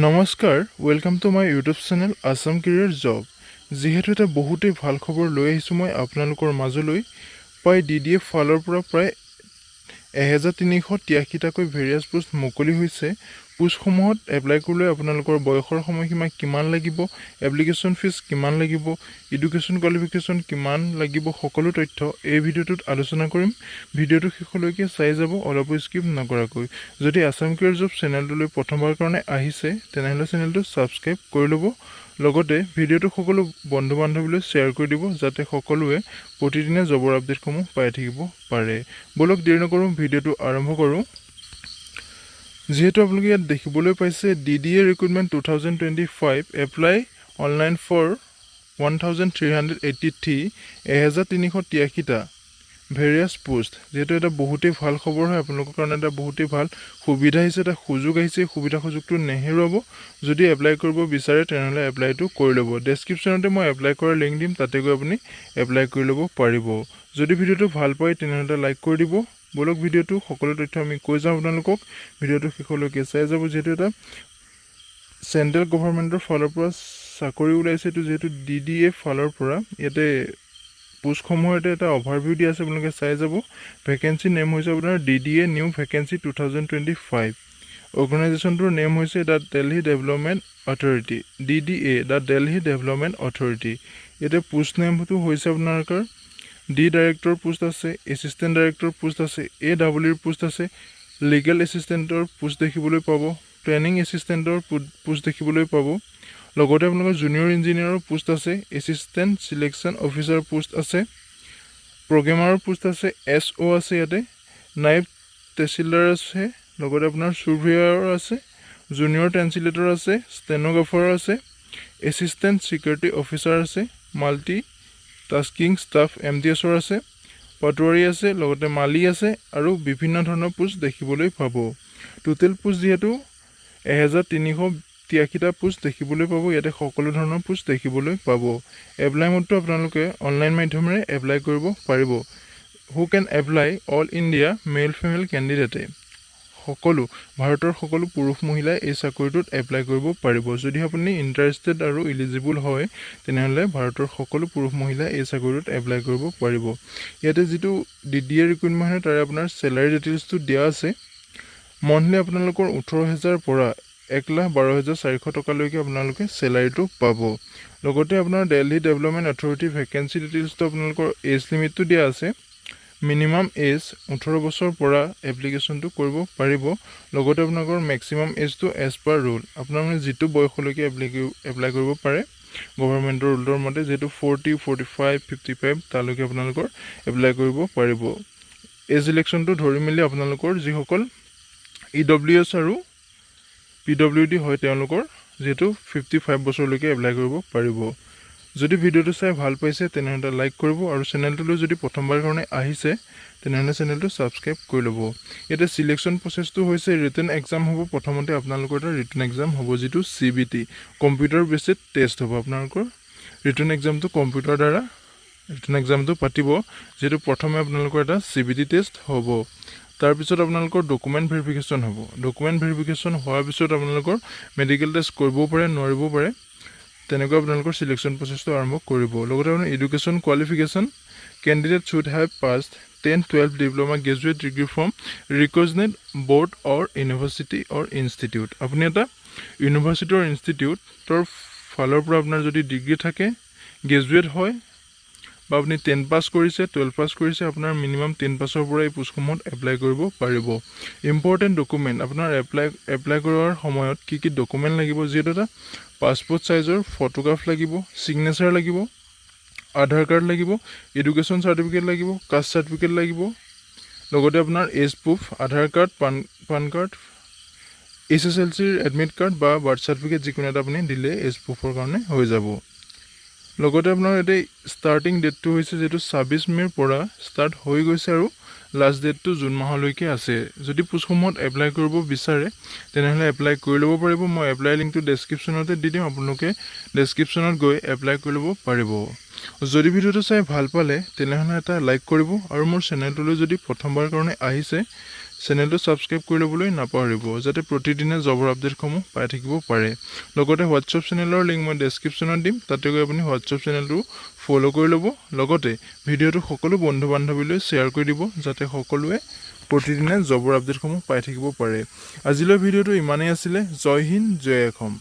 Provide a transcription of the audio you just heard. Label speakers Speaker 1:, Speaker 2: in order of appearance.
Speaker 1: নমস্কাৰ welcome to my YouTube channel Assam career job যেহেতু এটা বহুতেই ভাল খবৰ লৈ আহিছোঁ মই আপোনালোকৰ মাজলৈ প্ৰায় ডিডিএ ফালৰ পৰা প্ৰায় 1383টাকৈ ভেৰিয়াছ পোষ্ট মুকলি হৈছে পোষ্টসমূহত এপ্লাই কৰিবলৈ আপোনালোকৰ বয়সৰ সময়সীমা কিমান লাগিব এপ্লিকেশ্যন ফিজ কিমান লাগিব এডুকেশ্যন কোৱালিফিকেশ্যন কিমান লাগিব সকলো তথ্য এই ভিডিঅ'টোত আলোচনা কৰিম ভিডিঅ'টো শেষলৈকে চাই যাব অলপ স্কিপ নকৰাকৈ যদি আসাম কেৰিয়াৰ জব চেনেলটোলৈ প্ৰথমবাৰ কাৰণে আহিছে তেনেহ'লে চেনেলটো ছাবস্ক্ৰাইব কৰি ল'ব লগতে ভিডিঅ'টো সকলো বন্ধু বান্ধৱীলৈ শ্বেয়াৰ কৰি দিব যাতে সকলোৱে প্ৰতিদিনে জবৰ আপডেটসমূহ পাই থাকিব পাৰে বলক দেৰি নকৰোঁ ভিডিঅ'টো আৰম্ভ কৰোঁ যেহেতু আপোনালোকে ইয়াত দেখিবলৈ পাইছে DDA recruitment 2025 apply online for 1383 1383টা ভেৰিয়াছ পোষ্ট যেহেতু এটা বহুতেই ভাল খবৰ হয় আপোনালোকৰ কাৰণে এটা বহুতেই ভাল সুবিধা আহিছে এটা সুযোগ আহিছে সুবিধা সুযোগটো নেহেৰুৱাব যদি এপ্লাই কৰিব বিচাৰে তেনেহ'লে এপ্লাইটো কৰি ল'ব ডেছক্ৰিপশ্যনতে মই এপ্লাই কৰাৰ লিংক দিম তাতে গৈ আপুনি এপ্লাই কৰি ল'ব পাৰিব যদি ভিডিঅ'টো ভাল পায় তেনেহ'লে লাইক কৰি দিব বলক ভিডিঅ'টো সকলো তথ্য আমি কৈ যাওঁ আপোনালোকক ভিডিঅ'টো শেষলৈকে চাই যাব যেহেতু এটা চেণ্ট্ৰেল গভৰ্ণমেণ্টৰ ফালৰ পৰা চাকৰি ওলাইছে এইটো যিহেতু ডিডিএ ফালৰ পৰা ইয়াতে পোষ্টসমূহৰ এটা অভাৰভিউ দিয়া আছে আপোনালোকে চাই যাব ভেকেঞ্চি নেম হৈছে আপোনাৰ ডিডিএ নিউ ভেকেঞ্চি 2025 অৰ্গেনাইজেশ্যনটোৰ নেম হৈছে the Delhi development authority DDA the Delhi development authority ইয়াতে পোষ্ট নেমটো হৈছে আপোনালোকৰ ডি ডাইৰেক্টৰ পোষ্ট আছে এছিষ্টেণ্ট ডাইৰেক্টৰ পোষ্ট আছে AWৰ পোষ্ট আছে লিগেল এছিষ্টেণ্টৰ পোষ্ট দেখিবলৈ পাব ট্ৰেইনিং এছিষ্টেণ্টৰ পোষ্ট দেখিবলৈ পাব লগতে আপোনালোকৰ জুনিয়ৰ ইঞ্জিনিয়াৰৰ পোষ্ট আছে এছিষ্টেণ্ট সিলেকশ্যন অফিচাৰ পোষ্ট আছে প্ৰগ্ৰেমাৰৰ পোষ্ট আছে SO আছে ইয়াতে নাইব তহচিলদাৰ আছে লগতে আপোনাৰ সুৰভেয়াৰ আছে জুনিয়ৰ ট্ৰান্সলেটৰ আছে ষ্টেনোগ্ৰাফাৰ আছে এছিষ্টেণ্ট ছিকিউৰিটি অফিচাৰ আছে মাল্টি টাস্কিং ষ্টাফ MDSৰ আছে পটৱাৰী আছে লগতে মালি আছে আৰু বিভিন্ন ধৰণৰ পোষ্ট দেখিবলৈ পাব টোটেল পোষ্ট যিহেতু 1383টা পোষ্ট দেখিবলৈ পাব ইয়াতে সকলো ধৰণৰ পোষ্ট দেখিবলৈ পাব এপ্লাই মোডটো আপোনালোকে অনলাইন মাধ্যমেৰে এপ্লাই কৰিব পাৰিব who can apply all India male female কেণ্ডিডেটে সকলো ভাৰতৰ সকলো পুৰুষ মহিলাই এই চাকৰিটোত এপ্লাই কৰিব পাৰিব যদি আপুনি ইণ্টাৰেষ্টেড আৰু এলিজিবল হয় তেনেহ'লে ভাৰতৰ সকলো পুৰুষ মহিলাই এই চাকৰিটোত এপ্লাই কৰিব পাৰিব ইয়াতে যিটো ডিডিএ ৰিক্ৰুটমেণ্ট তাৰে আপোনাৰ চেলাৰী ডিটেইলছটো দিয়া আছে মন্থলি আপোনালোকৰ 18,000 পৰা 1,12,400 টকালৈকে আপোনালোকে চেলাৰীটো পাব লগতে আপোনাৰ দিল্লী ডেভেলপমেণ্ট অথৰিটি ভেকেঞ্চি ডিটেইলছটো আপোনালোকৰ এজ লিমিটটো দিয়া আছে মিনিমাম এজ 18 বছৰ পৰা এপ্লিকেশ্যনটো কৰিব পাৰিব লগতে আপোনালোকৰ মেক্সিমাম এজটো এজ পাৰ ৰুল আপোনালোকে যিটো বয়সলৈকে এপ্লাই কৰিব পাৰে গভৰ্ণমেণ্টৰ ৰুলৰ মতে যেটো 40 45 55 তালৈকে আপোনালোকৰ এপ্লাই কৰিব পাৰিব এজ ইলেকশ্যনটো ধৰি মেলি আপোনালোকৰ যিসকল EWS আৰু PWD হয় তেওঁলোকৰ যেটো 55 বছৰলৈকে এপ্লাই কৰিব পাৰিব যদি ভিডিঅ'টো চাই ভাল পাইছে তেনেহ'লে লাইক কৰিব আৰু চেনেলটোলৈ যদি প্ৰথমবাৰ কাৰণে আহিছে তেনেহ'লে চেনেলটো ছাবস্ক্ৰাইব কৰি ল'ব ইয়াতে সিলেকশ্যন প্ৰচেছটো হৈছে ৰিটেন এক্সাম হ'ব প্ৰথমতে আপোনালোকৰ এটা ৰিটেন এক্সাম হ'ব যেটো CBT কম্পিউটাৰ বেসড টেষ্ট হ'ব আপোনালোকৰ ৰিটেন এক্সামটো কম্পিউটাৰ দ্বাৰা ৰিটেন এক্সামটো পাতিব যেটো প্ৰথমে আপোনালোকৰ এটা CBT টেষ্ট হ'ব তাৰ পিছত আপোনালোকৰ ডকুমেন্ট ভেৰিফিকেশ্যন হ'ব ডকুমেন্ট ভেৰিফিকেশ্যন হোৱাৰ পিছত আপোনালোকৰ মেডিকেল টেষ্ট কৰিব পাৰে নোৱাৰিব পাৰে তেনেকৈ আপোনালোকৰ সিলেকশ্যন প্ৰচেছটো আৰম্ভ কৰিব লগতে আপোনাৰ education qualification candidate should have passed 10-12 diploma graduate degree from recognised board or university or institute আপুনি এটা ইউনিভাৰ্চিটি অৰ ইনষ্টিটিউটৰ ফালৰ পৰা আপোনাৰ যদি ডিগ্ৰী থাকে গ্ৰেজুৱেট হয় বা আপুনি 10 পাছ কৰিছে 12 পাছ কৰিছে আপোনাৰ মিনিমাম 10 পাছৰ পৰা এই পোষ্টসমূহত এপ্লাই কৰিব পাৰিব ইম্পৰ্টেন্ট ডকুমেন্ট আপোনাৰ এপ্লাই কৰাৰ সময়ত কি ডকুমেন্ট লাগিব যেটো এটা পাছপোৰ্ট সাইজৰ ফটোগ্ৰাফ লাগিব সিগনেচাৰ লাগিব আধাৰ কাৰ্ড লাগিব এডুকেশ্যন সাৰ্টিফিকেট লাগিব কাষ্ট সাৰ্টিফিকেট লাগিব লগতে আপোনাৰ age proof Aadhaar card PAN card SSLC admit card বা বাৰ্থ সাৰ্টিফিকেট যিকোনো এটা আপুনি দিলে এজ প্ৰুফৰ কাৰণে হৈ যাব লগতে আপোনাৰ এতে ষ্টাৰ্টিং ডেটটো হৈছে যেটো 26 মেৰ পৰা ষ্টাৰ্ট হৈ গৈছে আৰু লাষ্ট ডেটটো জুন মাহলৈকে আছে যদি পোষ্টসমূহত এপ্লাই কৰিব বিচাৰে তেনেহ'লে এপ্লাই কৰি ল'ব পাৰিব মই এপ্লাই লিংকটো ডেছক্ৰিপশ্যনতে দি দিম আপোনালোকে ডেছক্ৰিপশ্যনত গৈ এপ্লাই কৰি ল'ব পাৰিব যদি ভিডিঅ'টো চাই ভাল পালে তেনেহ'লে এটা লাইক কৰিব আৰু মোৰ চেনেলটোলৈ যদি প্ৰথমবাৰ কাৰণে আহিছে চেনেলটো ছাবস্ক্ৰাইব কৰি ল'বলৈ নাপাহৰিব যাতে প্ৰতিদিনে জবৰ আপডেটসমূহ পাই থাকিব পাৰে লগতে হোৱাটছআপ চেনেলৰ লিংক মই ডেছক্ৰিপশ্যনত দিম তাতে গৈ আপুনি হোৱাটছআপ চেনেলটো ফ'ল' কৰি ল'ব লগতে ভিডিঅ'টো সকলো বন্ধু বান্ধৱীলৈ শ্বেয়াৰ কৰি দিব যাতে সকলোৱে প্ৰতিদিনে জবৰ আপডেটসমূহ পাই থাকিব পাৰে আজিলৈ ভিডিঅ'টো ইমানেই আছিলে জয় হিন্দ জয় অসম